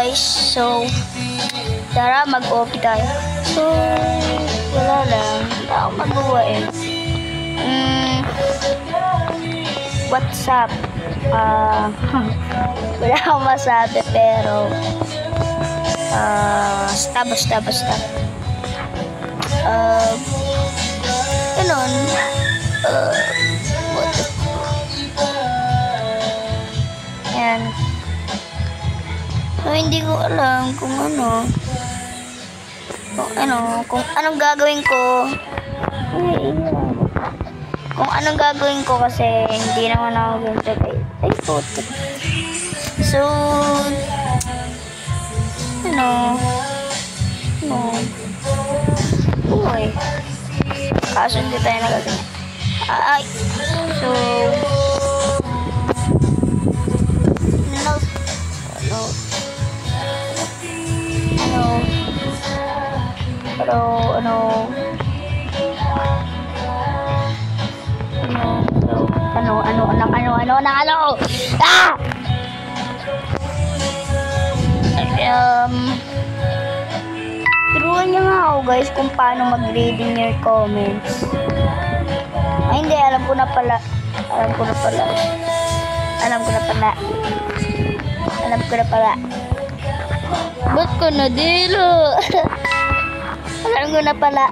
guys. So, tara mag-OP tayo. So, wala lang. Wala akong magawa eh. What's up? Wala akong masabi pero basta. Ganun. Yan. So, hindi ko alam kung anong gagawin ko. Kung anong gagawin ko kasi hindi naman ako ganito guys. Ay, photo. So, uy. Kaso hindi tayo nagagawin. Ay. So, turuan niyo nga ako guys kung paano mag-reading your comments. Ay hindi, alam ko na pala. Ba't ko na dilo? Alam ko na pala.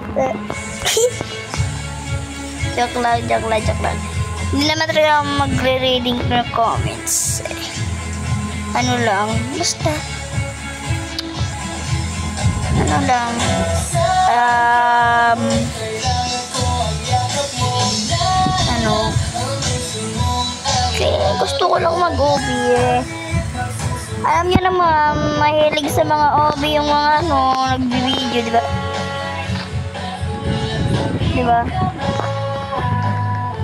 Joke lang. Hindi naman talaga ako magre-reading ng comments. Ano lang, basta. Kaya gusto ko lang mag-OB eh. Alam niyo naman, mahilig sa mga OB yung mga nag-video, diba?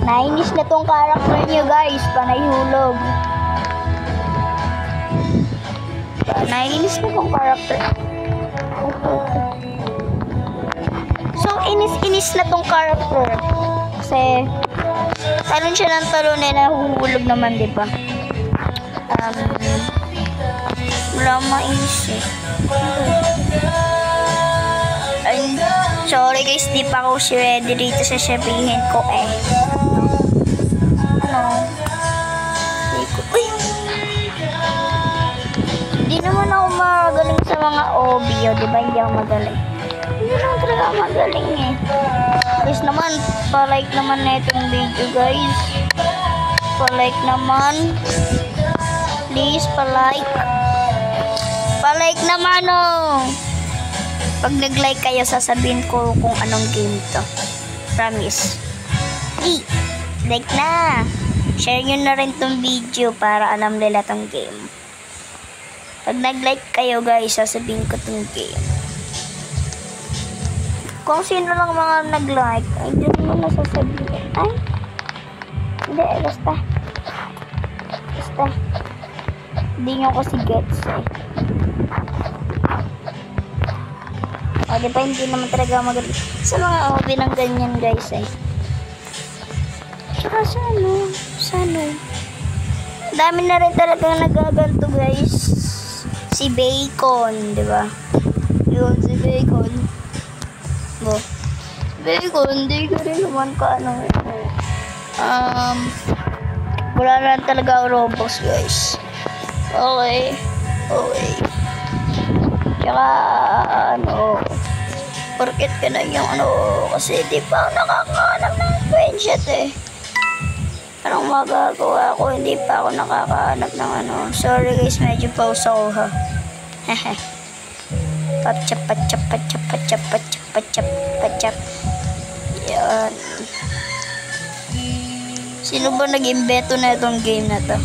Nainis na tong character niyo guys, panayhulog. Nainis na tong character. So, inis na tong character. Kasi, talon siya ng talon eh, nahuhulog naman, diba? Wala mainis eh. Ay, sorry guys, di pa ako ready dito sa sabihin ko eh. Hindi naman ako magaling sa mga OB, diba? Hindi ako magaling. Hindi naman talaga ako magaling eh. Please naman, pa-like naman na itong video guys. Pa-like naman. Please, pa-like. Pa-like naman Pag nag-like kayo, sasabihin ko kung anong game to. Promise. Like na. Share nyo na rin tong video para alam nila tong game. Pag nag-like kayo guys, sasabihin ko tong game. Kung sino lang mga nag-like, ay hindi mo nasasabihin. Ay, hindi, basta. Hindi nyo kasi gets eh. O, diba hindi naman talaga magaling sa mga OB ng ganyan guys eh. Tsaka sana. Dami na rin talagang nagaganto guys. Si Bacon, diba? Yun, si Bacon. Bacon, di ka rin naman wala na talaga Roblox guys. Okay. Tsaka, porket ka na yung kasi di pa ako nakakahanap ng screenshot eh. Anong magagawa ko? Hindi pa ako nakakahanap ng Sorry guys, medyo pause ako ha. Pachap. Yan. Sino ba nag-imbento na itong game na to?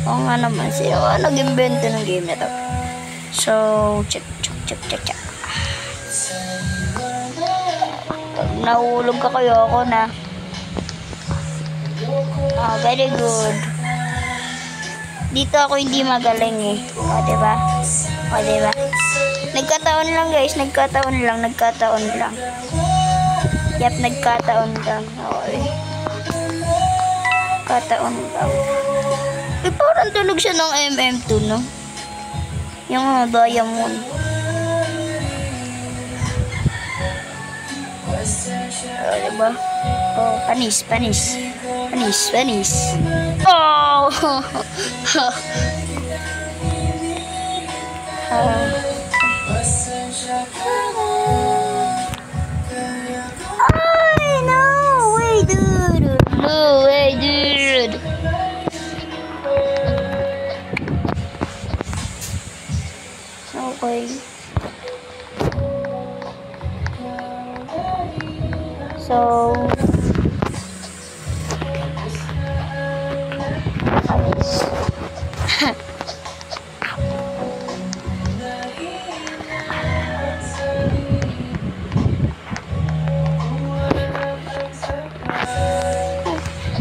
Oo nga naman, sino ba nag-imbento ng game na to? So, check. Pag nahulog ka kayo, ako na. Very good. Dito ako hindi magaling eh. O, diba? Nagkataon lang guys, nagkataon lang. Yep, nagkataon lang. Okay. Kataon lang. Parang tunog siya ng MM2, no? Yung diamond. Diba? Oh, panis. Oh! Ay, no way, dude. No way, dude. Okay. So,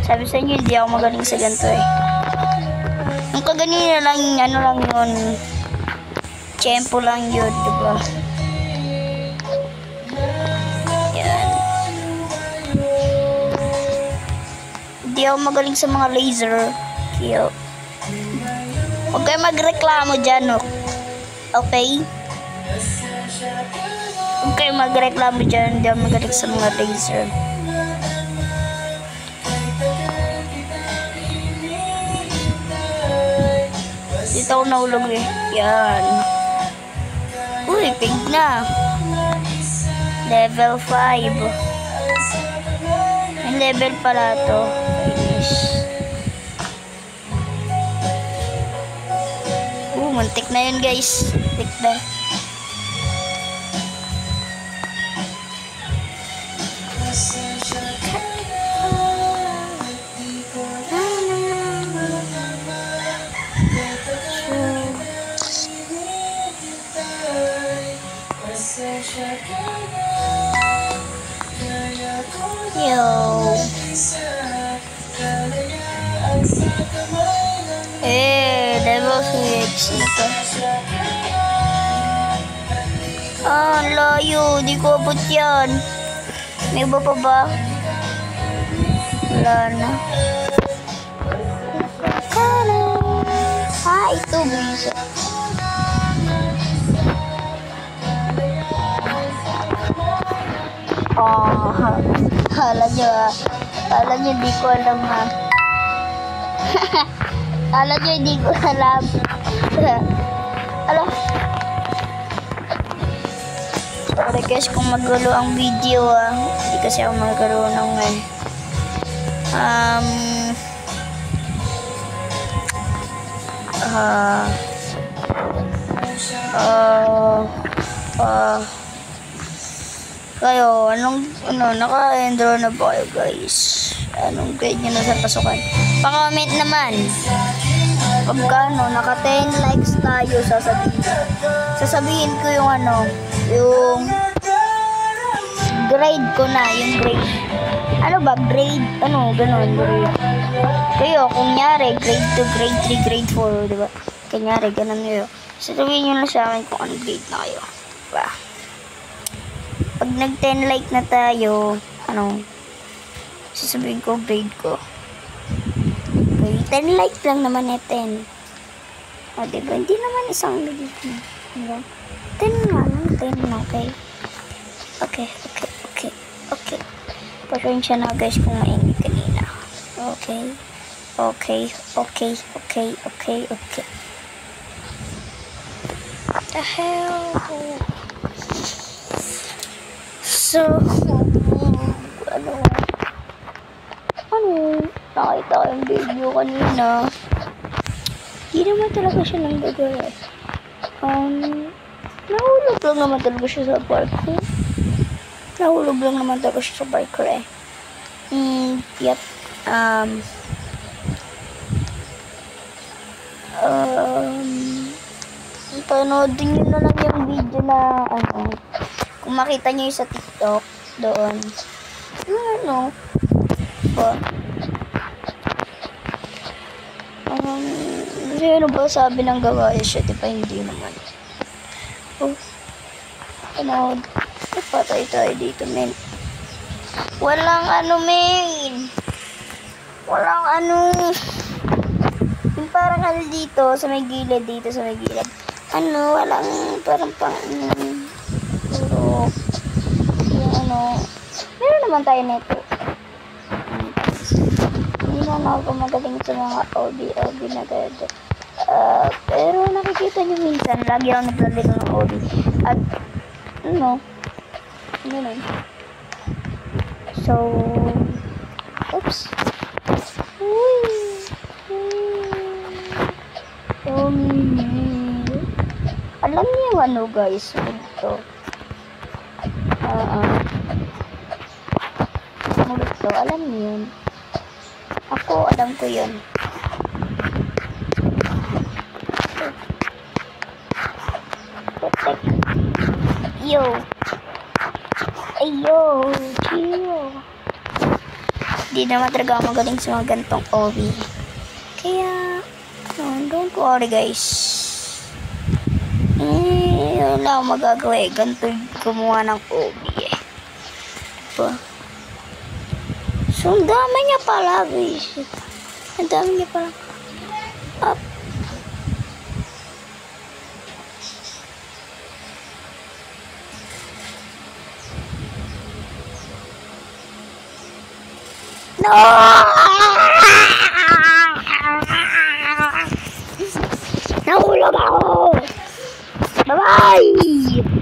sabi sa inyo, hindi ako magaling sa ganito eh. Yung kaganina lang, ano lang yun, tempo lang yun, diba? Yan. Hindi ako magaling sa mga laser. Kaya, huwag kayo magreklamo dyan, no? Okay? Huwag kayo magreklamo dyan, hindi ako magaling sa mga laser. Dito ako nahulog eh. Yan. Uy, pink na. Level 5. May level pala to. Finish. Muntik na yun guys. Muntik na. Yo. Level 6 na to. Ang layo, di ko abot yan. May iba pa ba? Wala na. Ito bisa. Kala nyo di ko alam ha. Kala nyo di ko alam. Alam. Sorry guys kung magulo ang video hindi kasi ako magkaroon ng kayo, naka-enroll na ba kayo guys? Anong grade nyo na sa pasukan? Pa-comment naman. Pagka naka 10 likes tayo, sasabihin ko yung yung grade ko na, yung grade. Ano ba? Grade, ganun, grade. Kayo, kunyari, grade 2, grade 3, grade 4, diba? Kunyari, ganun kayo. Sasabihin nyo na sa akin kung anong grade na kayo. Diba? Pag nag 10 like na tayo, sasabihin ko grade ko. Okay, 10 like lang naman 10. O, diba? Hindi naman isang grade. Diba? 10 nga lang, 10 na, okay? Okay. Pasensya na guys kung mainit kanina. Okay. The hell? So, nakita ko yung video kanina. Hindi naman talaga siya nang gagawin. Nahulog lang naman talaga siya sa parkour. Yep. Panoodin nyo na lang yung video na kung makita nyo yung sa TikTok doon. Kasi ano ba sabi ng gawa siya, diba? Hindi naman. Patay tayo dito, men. Walang men. Yung parang dito, sa may gilid, ano, walang parang puro, yung ano, meron naman tayo nito. Hindi na ako magaling sa mga OB na gado. Pero nakikita nyo minsan, lagi ako naglalito ng OB. At, ano, ganun. So, oops. Alam niyo yung ano guys, ito. Mulit to, alam niyo yun. Ako, alam ko yun. Protect. Yo. Ayo, chill. Di naman talaga ako magaling sa mga gantong OB. Kaya, don't worry guys. Wala akong magagawa eh. Ganito yung gumawa ng OB eh. Diba? So, ang dami niya pala guys. Ang dami niya pala. Up. No! Nahulog ako! Bye-bye!